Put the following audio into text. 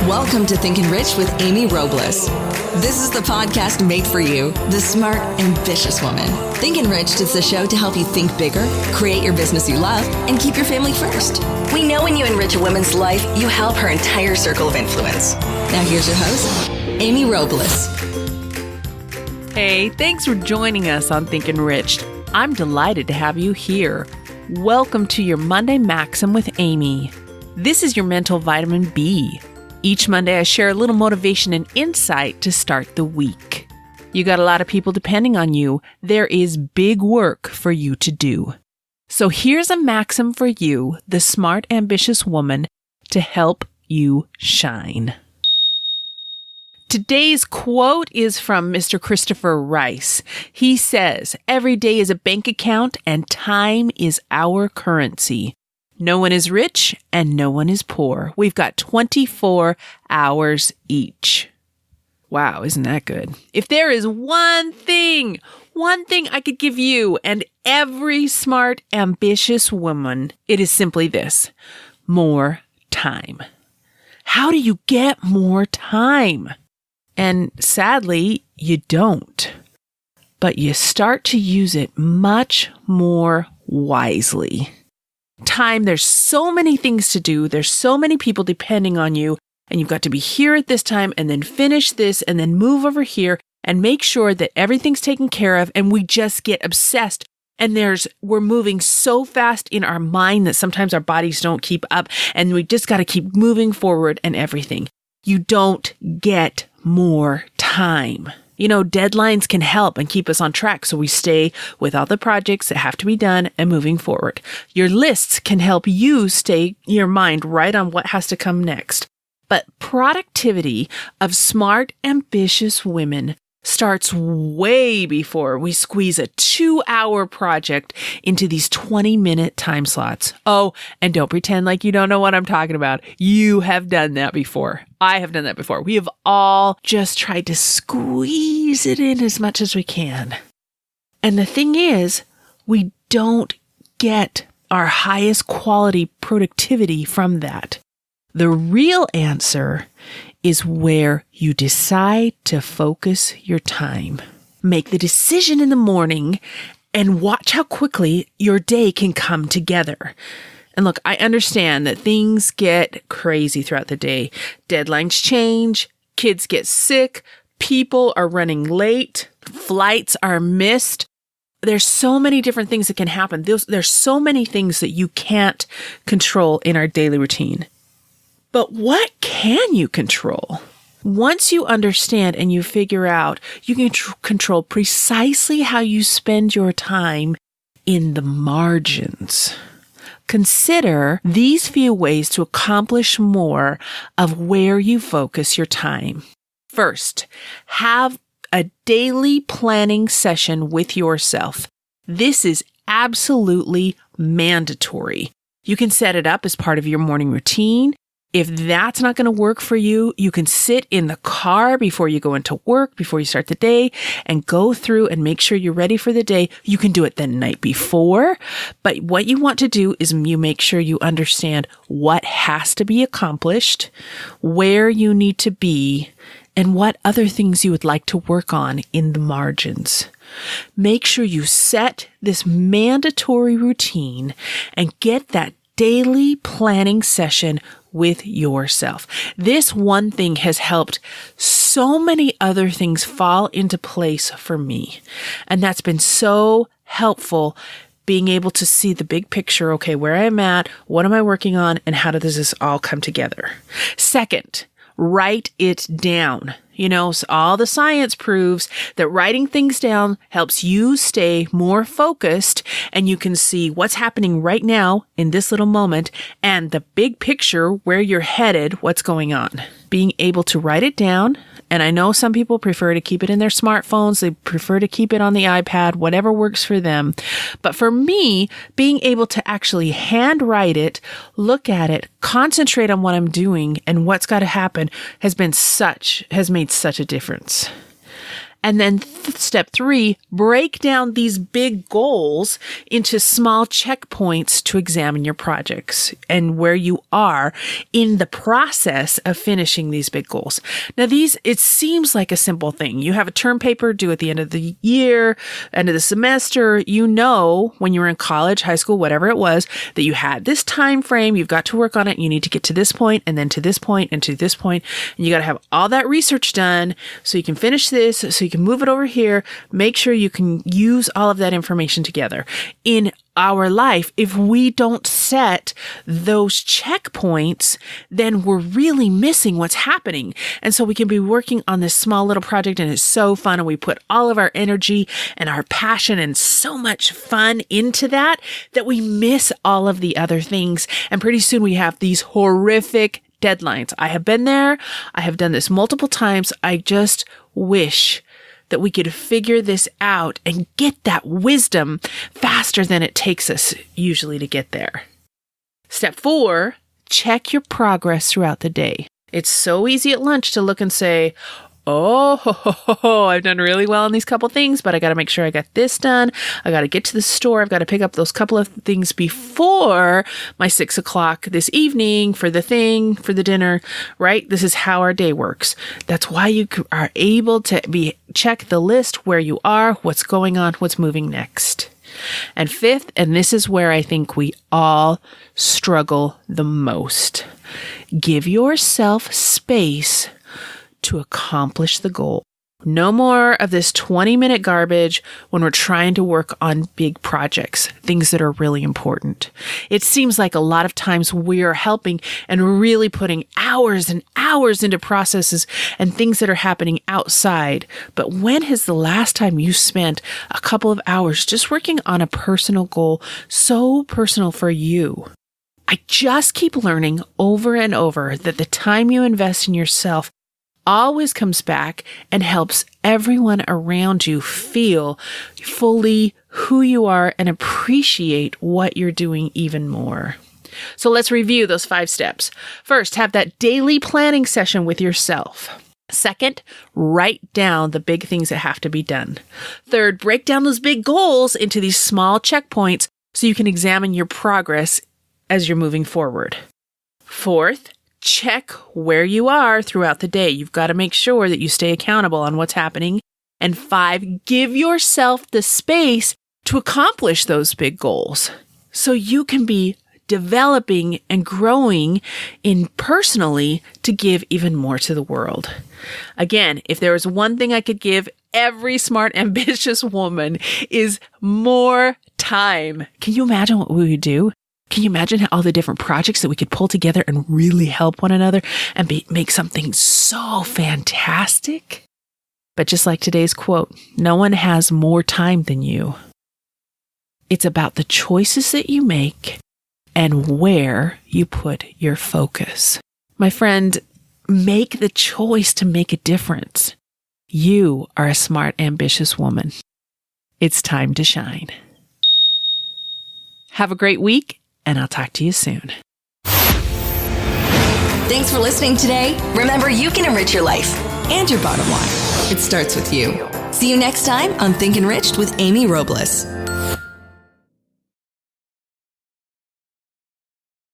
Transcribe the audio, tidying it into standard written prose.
Welcome to Thinkin' Rich with Amy Robles. This is the podcast made for you, the smart, ambitious woman. Thinkin' Rich is the show to help you think bigger, create your business you love, and keep your family first. We know when you enrich a woman's life, you help her entire circle of influence. Now here's your host, Amy Robles. Hey, thanks for joining us on Thinkin' Rich. I'm delighted to have you here. Welcome to your Monday Maxim with Amy. This is your mental vitamin B. Each Monday, I share a little motivation and insight to start the week. You got a lot of people depending on you. There is big work for you to do. So here's a maxim for you, the smart, ambitious woman, to help you shine. Today's quote is from Mr. Christopher Rice. He says, "Every day is a bank account and time is our currency. No one is rich and no one is poor. We've got 24 hours each." Wow, isn't that good? If there is one thing I could give you and every smart, ambitious woman, it is simply this: more time. How do you get more time? And sadly, you don't. But you start to use it much more wisely. Time, there's so many things to do. There's so many people depending on you, and you've got to be here at this time and then finish this and then move over here and make sure that everything's taken care of. And we just get obsessed. And we're moving so fast in our mind that sometimes our bodies don't keep up, and we just got to keep moving forward and everything. You don't get more time. You know, deadlines can help and keep us on track so we stay with all the projects that have to be done and moving forward. Your lists can help you stay your mind right on what has to come next. But productivity of smart, ambitious women starts way before we squeeze a 2-hour project into these 20-minute time slots. Oh, and don't pretend like you don't know what I'm talking about. You have done that before. I have done that before. We have all just tried to squeeze it in as much as we can. And the thing is, we don't get our highest quality productivity from that. The real answer is where you decide to focus your time. Make the decision in the morning and watch how quickly your day can come together. And look, I understand that things get crazy throughout the day. Deadlines change, kids get sick, people are running late, flights are missed. There's so many different things that can happen. There's so many things that you can't control in our daily routine. But what can you control? Once you understand and you figure out, you can control precisely how you spend your time in the margins. Consider these few ways to accomplish more of where you focus your time. First, have a daily planning session with yourself. This is absolutely mandatory. You can set it up as part of your morning routine. If that's not going to work for you, you can sit in the car before you go into work, before you start the day, and go through and make sure you're ready for the day. You can do it the night before, but what you want to do is you make sure you understand what has to be accomplished, where you need to be, and what other things you would like to work on in the margins. Make sure you set this mandatory routine and get that daily planning session with yourself. This one thing has helped so many other things fall into place for me. And that's been so helpful, being able to see the big picture. Okay, where I'm at, what am I working on, and how does this all come together? Second, write it down. You know, so all the science proves that writing things down helps you stay more focused, and you can see what's happening right now in this little moment and the big picture, where you're headed, what's going on. Being able to write it down, and I know some people prefer to keep it in their smartphones, they prefer to keep it on the iPad, whatever works for them. But for me, being able to actually handwrite it, look at it, concentrate on what I'm doing and what's got to happen has made such a difference. And then step 3, break down these big goals into small checkpoints to examine your projects and where you are in the process of finishing these big goals. Now, it seems like a simple thing. You have a term paper due at the end of the year, end of the semester. You know, when you were in college, high school, whatever it was, that you had this time frame. You've got to work on it. You need to get to this point and then to this point and to this point. And you got to have all that research done so you can finish this, so you can move it over here. Make sure you can use all of that information together. In our life, if we don't set those checkpoints, then we're really missing what's happening. And so we can be working on this small little project and it's so fun. And we put all of our energy and our passion and so much fun into that we miss all of the other things. And pretty soon we have these horrific deadlines. I have been there. I have done this multiple times. I just wish that we could figure this out and get that wisdom faster than it takes us usually to get there. Step 4, check your progress throughout the day. It's so easy at lunch to look and say, I've done really well on these couple things, but I got to make sure I got this done. I got to get to the store. I've got to pick up those couple of things before my 6 o'clock this evening for the dinner, right? This is how our day works. That's why you are able to check the list where you are, what's going on, what's moving next. And 5th, and this is where I think we all struggle the most, give yourself space to accomplish the goal. No more of this 20-minute garbage when we're trying to work on big projects, things that are really important. It seems like a lot of times we are helping and really putting hours and hours into processes and things that are happening outside. But when has the last time you spent a couple of hours just working on a personal goal, so personal for you? I just keep learning over and over that the time you invest in yourself always comes back and helps everyone around you feel fully who you are and appreciate what you're doing even more. So let's review those 5 steps. First, have that daily planning session with yourself. Second, write down the big things that have to be done. Third, break down those big goals into these small checkpoints so you can examine your progress as you're moving forward. Fourth, check where you are throughout the day. You've got to make sure that you stay accountable on what's happening. And 5, give yourself the space to accomplish those big goals so you can be developing and growing in personally to give even more to the world. Again, if there was one thing I could give every smart, ambitious woman is more time. Can you imagine what we would do? Can you imagine all the different projects that we could pull together and really help one another and make something so fantastic? But just like today's quote, no one has more time than you. It's about the choices that you make and where you put your focus. My friend, make the choice to make a difference. You are a smart, ambitious woman. It's time to shine. Have a great week. And I'll talk to you soon. Thanks for listening today. Remember, you can enrich your life and your bottom line. It starts with you. See you next time on Think Enriched with Amy Robles.